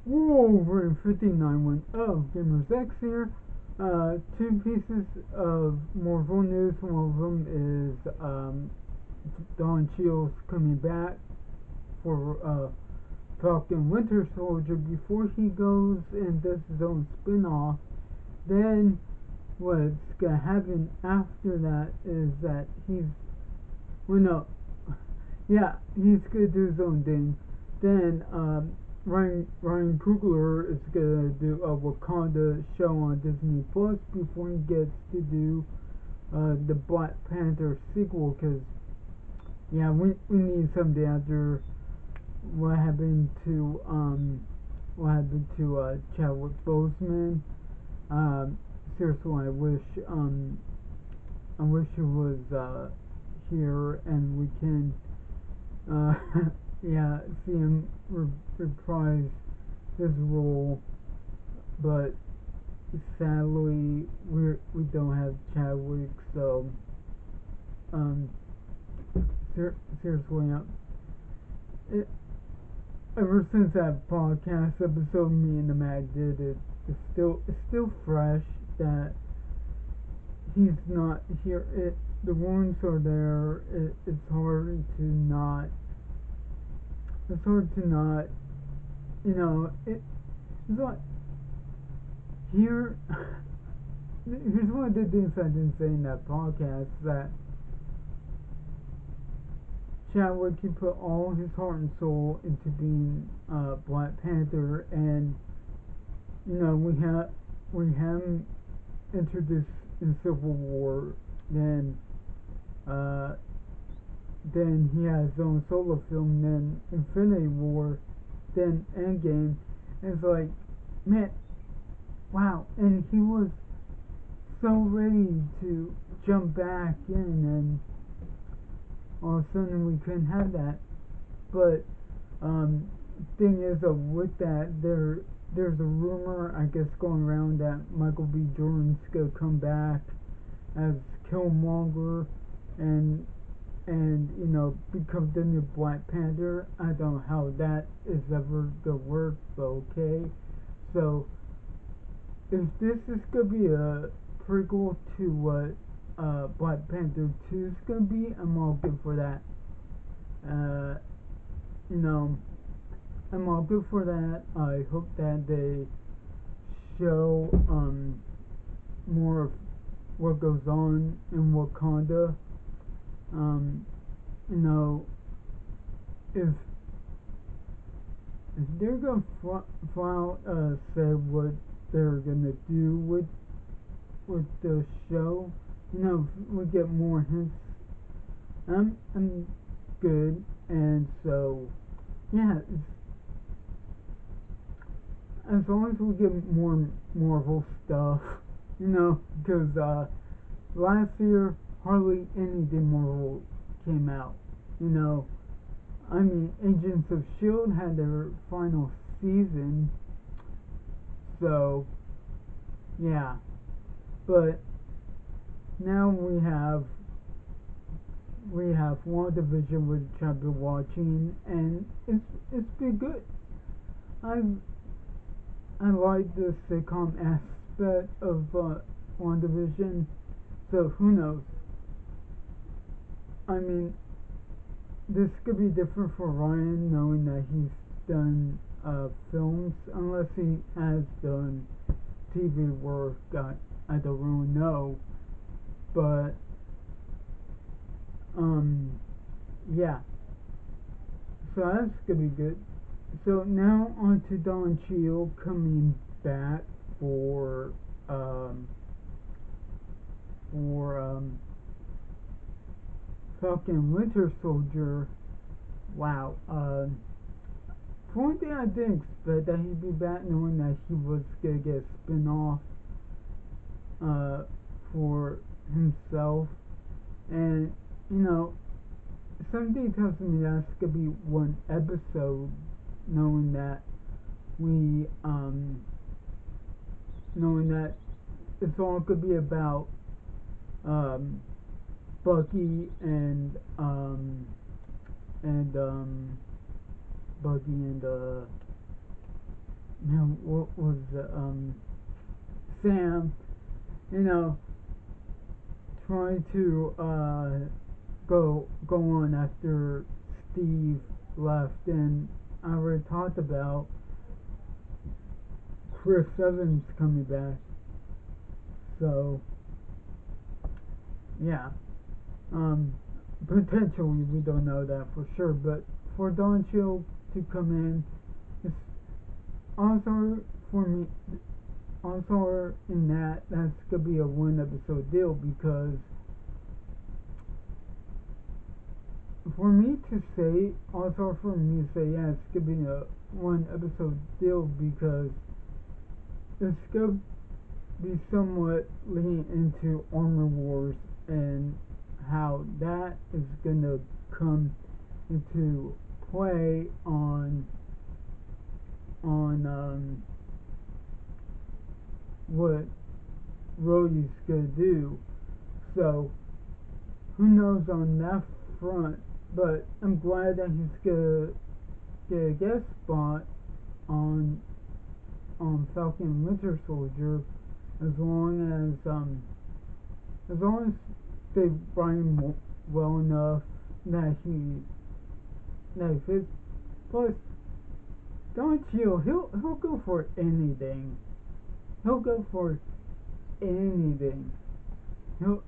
Wolverine 59 went, oh, Gamers X here. Two pieces of Marvel news. One of them is Don Cheadle's coming back for Falcon and Winter Soldier before he goes and does his own spin-off. Then what's gonna happen after that is that well no, yeah, he's gonna do his own thing. Then Ryan Coogler is gonna do a Wakanda show on Disney Plus before he gets to do the Black Panther sequel. Cause yeah, we need something after what happened to Chadwick Boseman. Seriously, I wish he was here and we can yeah, see him reprise his role, but sadly we don't have Chadwick, so seriously, it, ever since that podcast episode me and the Mack did, it's still fresh that he's not here. The wounds are there. It's hard to not. It's hard to not. It's like here. Here's one of the things I didn't say in that podcast, that Chadwick, he put all his heart and soul into being Black Panther, and we have him introduced in Civil War, then he has his own solo film, then Infinity War, then Endgame, and it's like, man, wow, and he was so ready to jump back in, and all of a sudden we couldn't have that. But thing is, with that, there's a rumor, I guess, going around that Michael B. Jordan's gonna come back as Killmonger and become the new Black Panther. I don't know how that is ever gonna work, but okay. So if this is gonna be a prequel to what Black Panther 2 is gonna be, I'm all good for that. Uh, you know, I'm all good for that. I hope that they show more of what goes on in Wakanda. Um, you know, if they're gonna say what they're gonna do with the show, we get more hints. I'm good, and so yeah, as long as we get more Marvel stuff, because last year hardly anything Marvel came out. I mean, Agents of S.H.I.E.L.D. had their final season, so yeah, but now we have WandaVision, which I've been watching, and it's been good. I like the sitcom aspect of WandaVision, so who knows? I mean, this could be different for Ryan, knowing that he's done films, unless he has done TV work. I don't really know, but yeah. So that's gonna be good. So now on to Don Cheadle coming back um for Falcon and Winter Soldier. Wow. For one thing, I didn't expect that he'd be back, knowing that he was gonna get a spin-off for himself, and something tells me that's gonna be one episode, knowing that we knowing that it's all gonna be about Bucky and Bucky and what was Sam, you know, trying to go on after Steve left, and I already talked about Chris Evans coming back. So yeah, um, potentially we don't know that for sure, but for Don Cheadle to come in, it's also for me. Also, in that's gonna be a one episode deal because for me to say, also for me to say, yeah, it's gonna be a one episode deal because it's gonna be somewhat leaning into Armor Wars and how that is gonna come into play on what Rhodey's gonna do. So who knows on that front? But I'm glad that he's gonna get a guest spot on Falcon and Winter Soldier as long as they write him well enough that he fits. Plus, Don Cheadle, he'll go for anything. He'll go for anything. He'll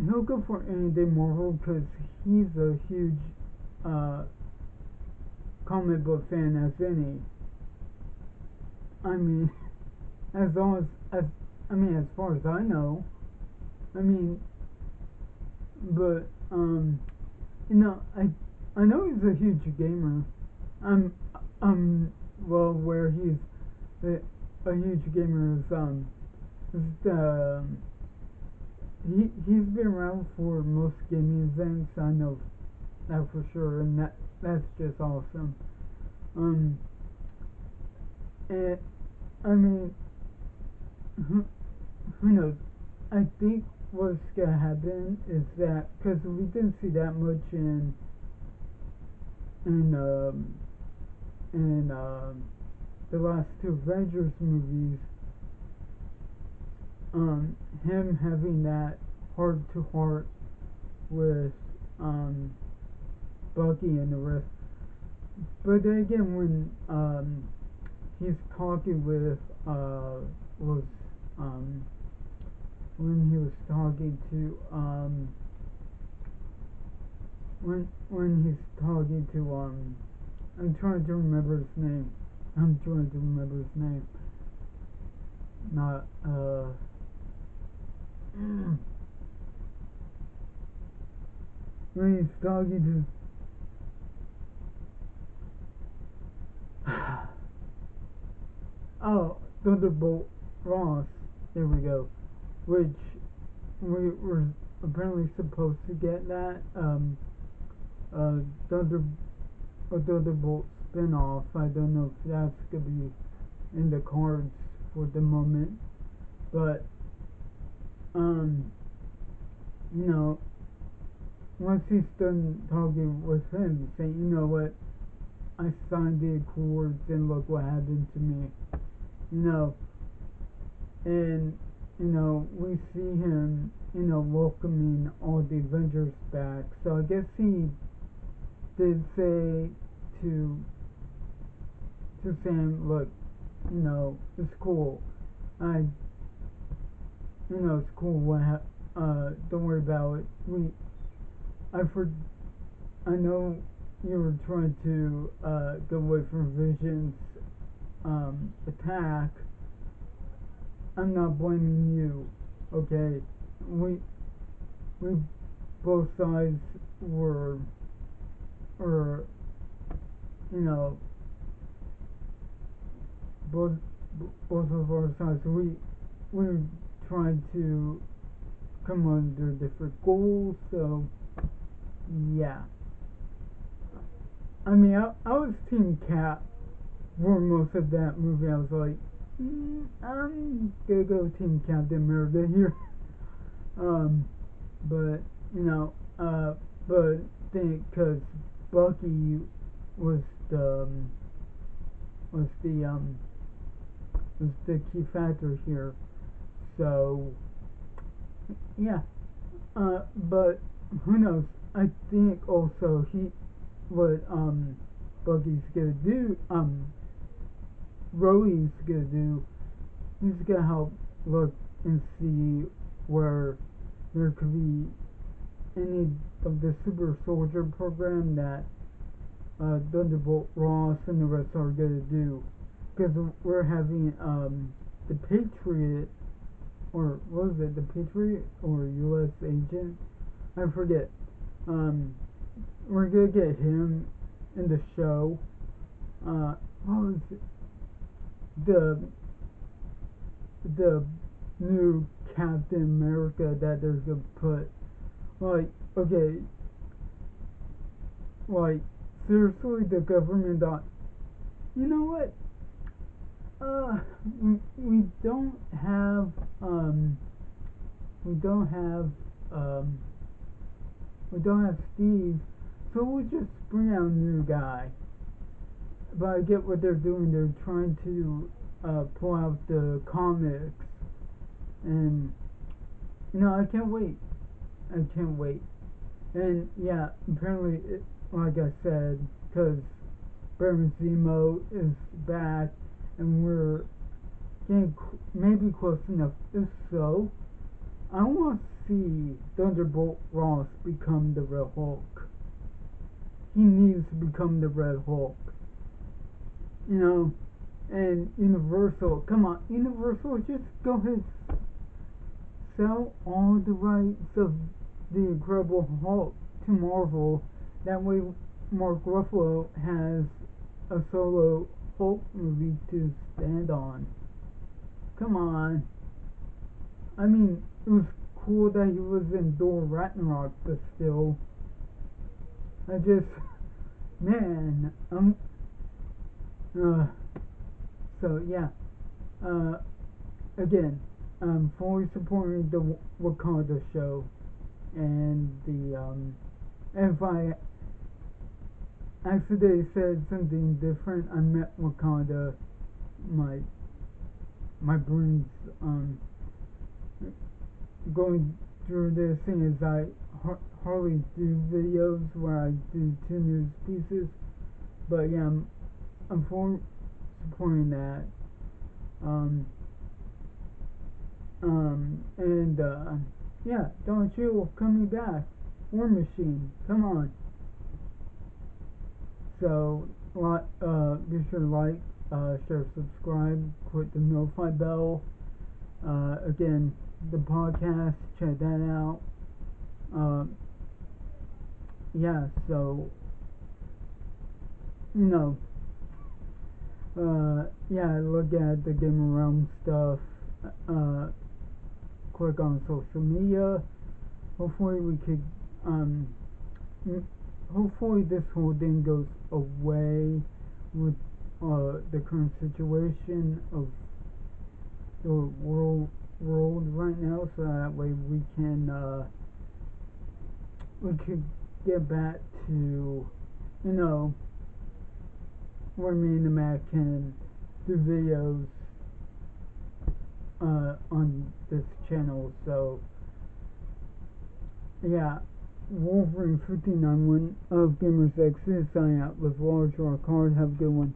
he'll go for anything Marvel because he's a huge uh, comic book fan as any. I mean, as long as as far as I know. I mean, but I know he's a huge gamer. I'm well aware he's a huge gamer. Is he's been around for most gaming events. I know that for sure, and that's just awesome. Um, and I mean, who knows? I think what's gonna happen is that because we didn't see that much in the last two Avengers movies, him having that heart to heart with Bucky and the rest. But then again, when he's talking with was when he was talking to when he's talking to I'm trying to remember his name. I'm trying to remember his name. Not when he's talking to oh, Thunderbolt Ross. There we go. Which we were apparently supposed to get that Thunder a Thunderbolt spinoff. I don't know if that's gonna be in the cards for the moment, but you know, once he's done talking with him, saying, you know what, I signed the Accords and look what happened to me, you know, and we see him, welcoming all the Avengers back. So I guess he did say to Sam, look, it's cool. It's cool. Don't worry about it. I know you were trying to get away from Vision's attack. I'm not blaming you, okay? We both sides were, both of our sides. We were trying to come under different goals. So yeah. I mean, I was Team Cap for most of that movie. I was like, I'm gonna go Team Captain America here. But because Bucky was the was the key factor here. So yeah, but who knows? I think also what Buggy's gonna do, Rhodey's gonna do, he's gonna help look and see where there could be any of the super soldier program that Thunderbolt Ross and the rest are gonna do, because we're having the Patriot, or what was it, the Patriot or U.S. Agent? I forget. We're gonna get him in the show. What was it? The new Captain America that they're gonna put. Like, okay, like, seriously, the government you know what? We don't have, we don't have, we don't have Steve, so we'll just bring out a new guy. But I get what they're doing. They're trying to pull out the comics, and I can't wait. I can't wait. And yeah, apparently, like I said, because Baron Zemo is back, and we're getting maybe close enough. If so, I want to see Thunderbolt Ross become the Red Hulk. He needs to become the Red Hulk. And Universal, come on, Universal, just go ahead, sell all the rights of the Incredible Hulk to Marvel. That way, Mark Ruffalo has a solo Hulk movie to stand on. Come on. I mean, it was cool that he was in Thor Ragnarok, but still, I just, man, so yeah, again, I'm fully supporting the Wakanda show, and if I accidentally said something different, I meant Wakanda. My brain's going through this thing as I hardly do videos where I do 2 news pieces, but yeah, I'm fully supporting that. And yeah, Don Cheadle coming back. War Machine, come on. So, be sure to like, share, subscribe, click the notify bell. Again, the podcast, check that out. Yeah, so, yeah, look at the Game Realm stuff. Click on social media. Hopefully we could, hopefully this whole thing goes away with the current situation of the world right now, so that way we could get back to, where me and the Mack can do videos on this channel. So yeah, Wolverine 59 1 of Gamers X is signing out with Large Rock Hard. Have a good one.